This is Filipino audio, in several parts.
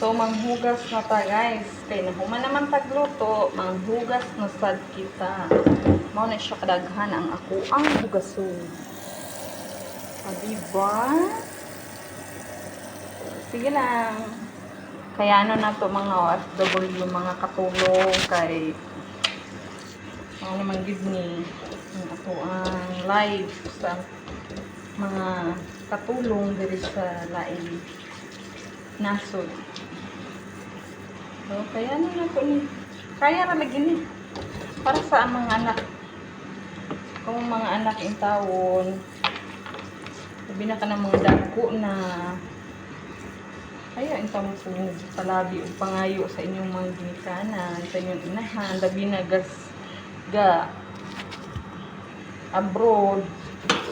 So, manghugas na ta, guys. Kaya na human naman tagluto, manghugas na sad kita. Mao na siya kadaghan ang ako ang hugason. O, diba? Sige lang. Kaya ano na to mga OFW, mga katulong kay ano naman give me ako ang live sa mga katulong diri sa lain nasod. So, kaya ano na to ni. Kaya ra lagi ni. Para sa mga anak. Kung mga anak in taon, sabi na ka ng mga dagko na kaya in taon po palabi o pangayo sa inyong mga ginikanan, sa inyong inahan, labi na ga abroad.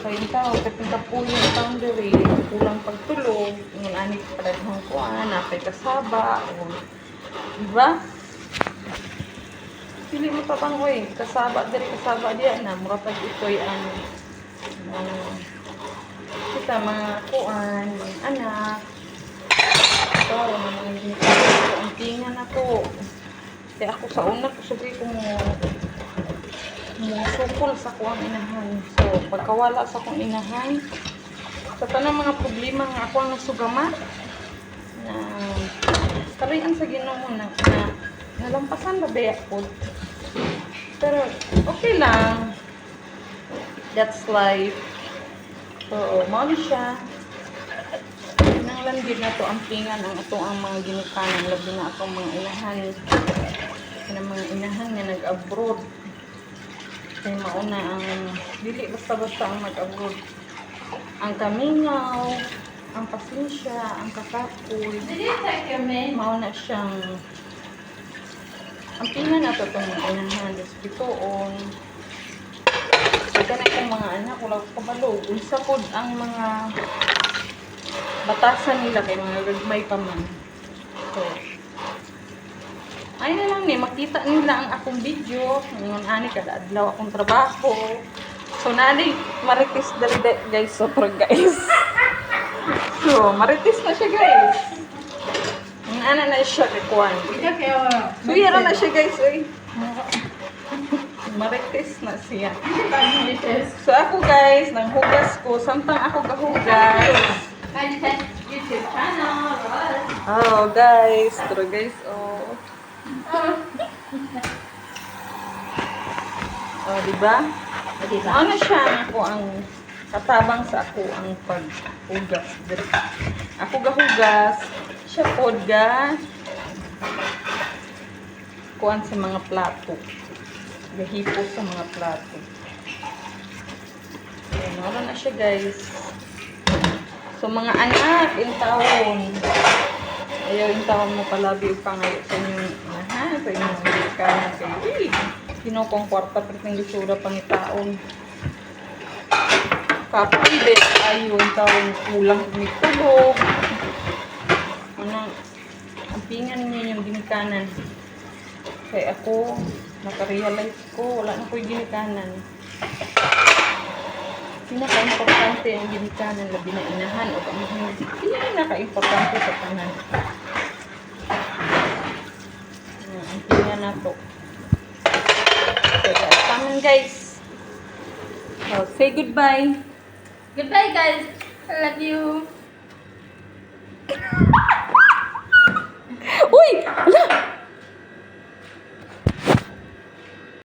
Sa in taon, kapag po yung taon diri, kulang pagtulog, yung anik palaghang kuan, napay kasaba, o diba? Pili mo pa bang way, kasaba diyan na muratag ito'y kita mga kuan, anak. Ito, mga ginagawa, ang tingan ako. Kaya ako sa una, sabi ko sukol sa kuang inahan. So, pagkawala sa kuang inahan, sa tanang mga problema nga ako ang nasugama, na kalayan sa Ginoo na nalampasan ba ako. Pero okay lang. That's life. So, mao siya. Nang langgit na to ang pingan ang atong ang mga ginikanan, labi na atong mga inahan. Ng mga inahan nga nag-abroad. Kaya mauna ang dili basta-basta ang nag-abroad. Ang kamingaw, ang pasensya, ang kakapoy. Mauna siyang ang pingan na to itong mga inahan. Bitoon. Ika na itong mga anak, wala ko kabalo. Unsa pod ang mga batasan nila kay mga gagmay pa man. So, ay na lang ni, makita nila ang akong video. Ngayon, ani, kada adlaw akong trabaho. So, nani, maritis dali guys. So, guys. So, maritis na siya, guys. Ang ana na siya, kikuan. So, yara na siya, guys, oy. Marites na siya. So, ako, guys, nang hugas ko. Samtang ako gahugas. YouTube channel, oh, guys. Pero, guys, oh. Oh, diba? Ano siya ako ang katabang sa ako ang paghugas. Ako gahugas, siya pod ga kuan sa mga plato. Gahipo sa mga plato. Ayan, wala na siya, guys. So, mga anak, in taon. Ayaw, in taon mo palabi pangayo sa inyong inahan, sa inyong ginikanan kayo. Kinokong kwarta, pritang gisura pangitaon. Kapag ayaw, in taon kulang kumitulog. Ang pingan niyo yung ginikanan. Kaya ako, nakarealize ko, wala na ko yung ginikanan. Pinaka-importante ang ginikanan, labi na inahan o kamahin. Pinaka-importante sa tanan. Ang pingan na to. Kaya, taman guys. So, say goodbye. Goodbye, guys. I love you.